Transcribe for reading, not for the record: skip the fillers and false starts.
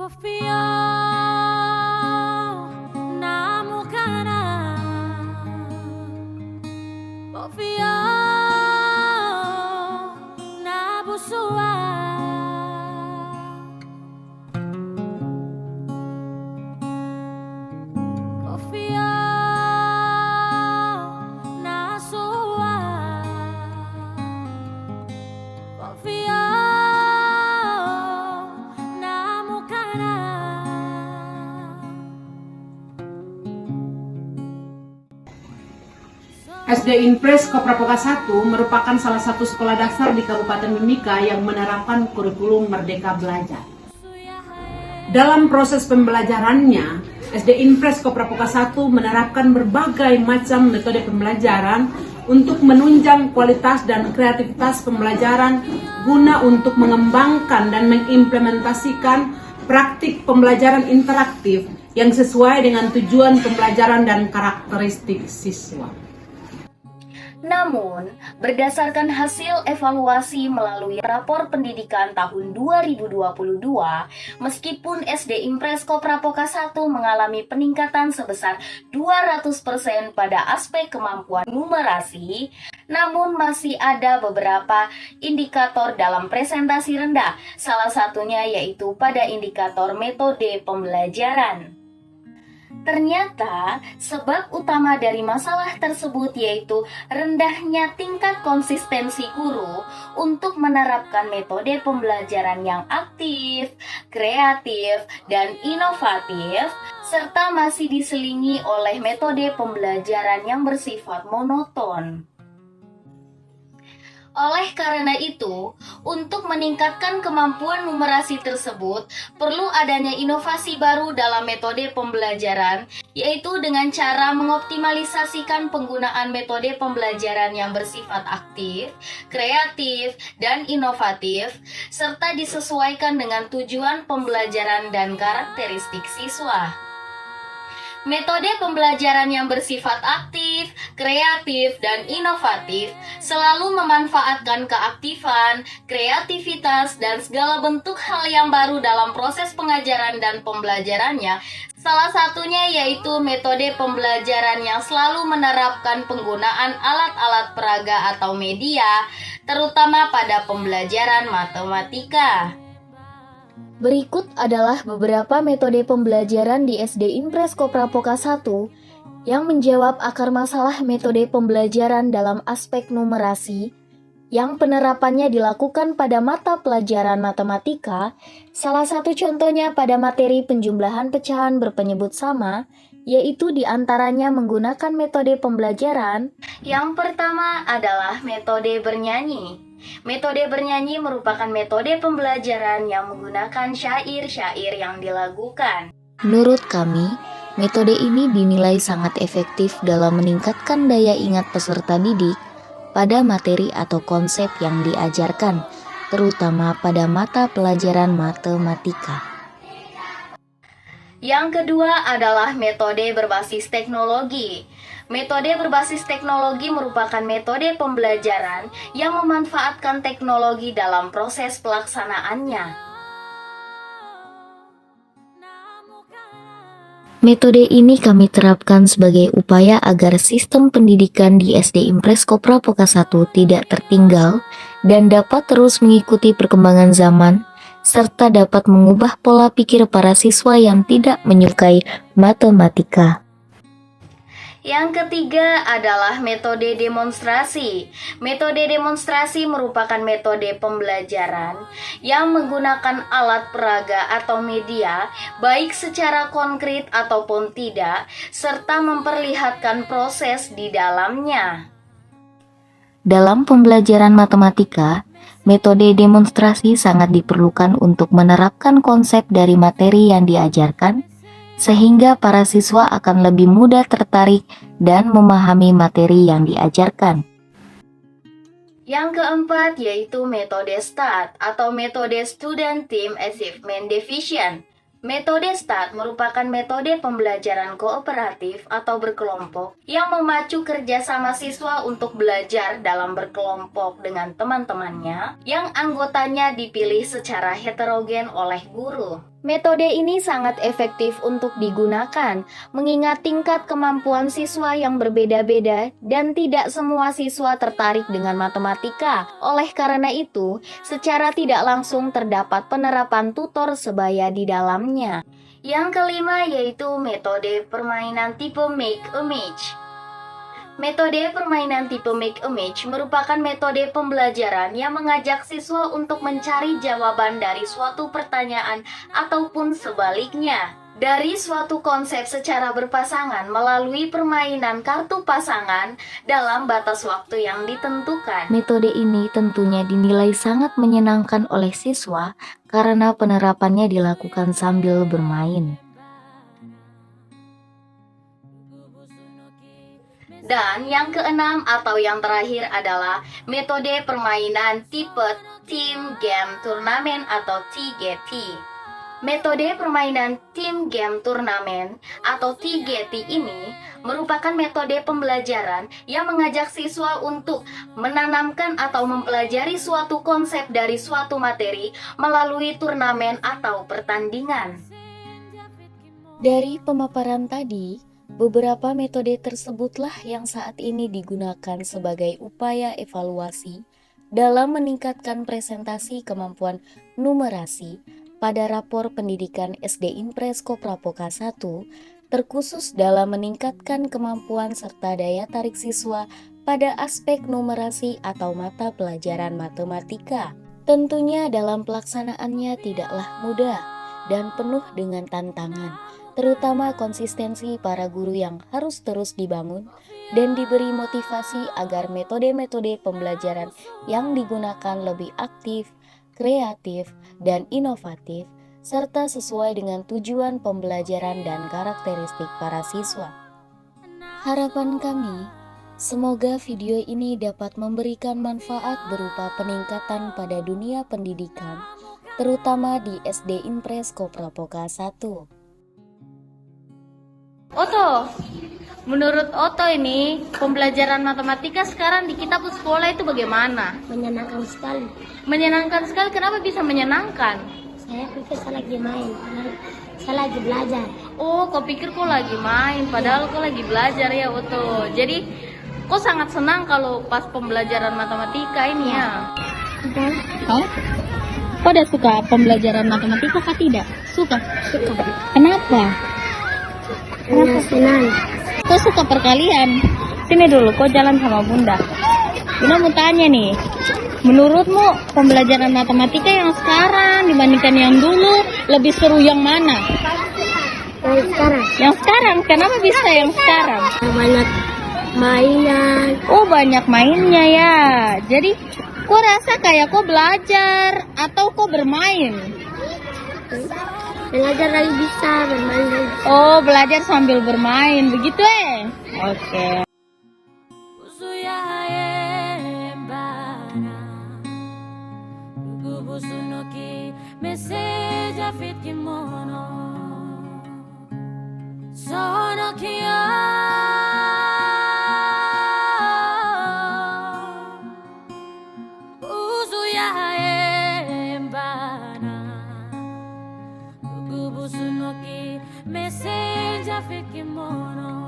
Fofia namukana Fofia nabusua Fofia nasua Fofia SD Impres Koprapoka 1 merupakan salah satu sekolah dasar di Kabupaten Mimika yang menerapkan kurikulum Merdeka Belajar. Dalam proses pembelajarannya, SD Impres Koprapoka 1 menerapkan berbagai macam metode pembelajaran untuk menunjang kualitas dan kreativitas pembelajaran guna untuk mengembangkan dan mengimplementasikan praktik pembelajaran interaktif yang sesuai dengan tujuan pembelajaran dan karakteristik siswa. Namun, berdasarkan hasil evaluasi melalui rapor pendidikan tahun 2022, meskipun SD Impres Koprapoka 1 mengalami peningkatan sebesar 200% pada aspek kemampuan numerasi, namun masih ada beberapa indikator dalam presentasi rendah, salah satunya yaitu pada indikator metode pembelajaran. Ternyata, sebab utama dari masalah tersebut yaitu rendahnya tingkat konsistensi guru untuk menerapkan metode pembelajaran yang aktif, kreatif, dan inovatif, serta masih diselingi oleh metode pembelajaran yang bersifat monoton. Oleh karena itu, untuk meningkatkan kemampuan numerasi tersebut, perlu adanya inovasi baru dalam metode pembelajaran, yaitu dengan cara mengoptimalisasikan penggunaan metode pembelajaran yang bersifat aktif, kreatif, dan inovatif, serta disesuaikan dengan tujuan pembelajaran dan karakteristik siswa. Metode pembelajaran yang bersifat aktif, kreatif, dan inovatif selalu memanfaatkan keaktifan, kreativitas, dan segala bentuk hal yang baru dalam proses pengajaran dan pembelajarannya. Salah satunya yaitu metode pembelajaran yang selalu menerapkan penggunaan alat-alat peraga atau media, terutama pada pembelajaran matematika. Berikut adalah beberapa metode pembelajaran di SD Impres Koprapoka 1 yang menjawab akar masalah metode pembelajaran dalam aspek numerasi yang penerapannya dilakukan pada mata pelajaran matematika. Salah satu contohnya pada materi penjumlahan pecahan berpenyebut sama, yaitu diantaranya menggunakan metode pembelajaran. Yang pertama adalah metode bernyanyi. Metode bernyanyi merupakan metode pembelajaran yang menggunakan syair-syair yang dilagukan. Menurut kami, metode ini dinilai sangat efektif dalam meningkatkan daya ingat peserta didik pada materi atau konsep yang diajarkan, terutama pada mata pelajaran matematika. Yang kedua adalah metode berbasis teknologi. Metode berbasis teknologi merupakan metode pembelajaran yang memanfaatkan teknologi dalam proses pelaksanaannya. Metode ini kami terapkan sebagai upaya agar sistem pendidikan di SD Impres Koprapoka 1 tidak tertinggal dan dapat terus mengikuti perkembangan zaman, serta dapat mengubah pola pikir para siswa yang tidak menyukai matematika. Yang ketiga adalah metode demonstrasi. Metode demonstrasi merupakan metode pembelajaran yang menggunakan alat peraga atau media, baik secara konkret ataupun tidak, serta memperlihatkan proses di dalamnya. Dalam pembelajaran matematika, metode demonstrasi sangat diperlukan untuk menerapkan konsep dari materi yang diajarkan, sehingga para siswa akan lebih mudah tertarik dan memahami materi yang diajarkan. Yang keempat yaitu metode STAT atau metode Student Team Achievement Division. Metode STAT merupakan metode pembelajaran kooperatif atau berkelompok yang memacu kerjasama siswa untuk belajar dalam berkelompok dengan teman-temannya yang anggotanya dipilih secara heterogen oleh guru. Metode ini sangat efektif untuk digunakan, mengingat tingkat kemampuan siswa yang berbeda-beda dan tidak semua siswa tertarik dengan matematika. Oleh karena itu, secara tidak langsung terdapat penerapan tutor sebaya di dalamnya. Yang kelima yaitu metode permainan tipe Make a Match. Metode permainan tipe Make a Match merupakan metode pembelajaran yang mengajak siswa untuk mencari jawaban dari suatu pertanyaan ataupun sebaliknya dari suatu konsep secara berpasangan melalui permainan kartu pasangan dalam batas waktu yang ditentukan. Metode ini tentunya dinilai sangat menyenangkan oleh siswa karena penerapannya dilakukan sambil bermain. Dan yang keenam atau yang terakhir adalah metode permainan tipe Team Game Turnamen atau TGT. Metode permainan Team Game Turnamen atau TGT ini merupakan metode pembelajaran yang mengajak siswa untuk menanamkan atau mempelajari suatu konsep dari suatu materi melalui turnamen atau pertandingan. Dari pemaparan tadi, beberapa metode tersebutlah yang saat ini digunakan sebagai upaya evaluasi dalam meningkatkan presentasi kemampuan numerasi pada rapor pendidikan SD Impres Koprapoka 1, terkhusus dalam meningkatkan kemampuan serta daya tarik siswa pada aspek numerasi atau mata pelajaran matematika. Tentunya dalam pelaksanaannya tidaklah mudah dan penuh dengan tantangan, terutama konsistensi para guru yang harus terus dibangun dan diberi motivasi agar metode-metode pembelajaran yang digunakan lebih aktif, kreatif, dan inovatif, serta sesuai dengan tujuan pembelajaran dan karakteristik para siswa. Harapan kami, semoga video ini dapat memberikan manfaat berupa peningkatan pada dunia pendidikan, terutama di SD Impres Koprapoka 1. Oto, menurut Oto ini pembelajaran matematika sekarang di kitab sekolah itu bagaimana? Menyenangkan sekali. Menyenangkan sekali, kenapa bisa menyenangkan? Saya pikir saya lagi main, padahal saya lagi belajar. Oh, kau pikir kau lagi main, padahal kau lagi belajar ya Oto. Jadi, kau sangat senang kalau pas pembelajaran matematika ini ya? Oh? Kau udah suka pembelajaran matematika kah tidak? Suka? Suka. Kenapa? Karena senang. Kau suka perkalian? Sini dulu, kau jalan sama Bunda. Bunda mau tanya nih, menurutmu pembelajaran matematika yang sekarang dibandingkan yang dulu lebih seru yang mana? Yang sekarang. Yang sekarang, kenapa bisa yang sekarang? Banyak mainan. Oh, banyak mainnya ya. Jadi, kau rasa kayak kau belajar atau kau bermain? Belajar lagi bisa, bermain lagi bisa. Oh, belajar sambil bermain, begitu Oke. Messenger, fique mono.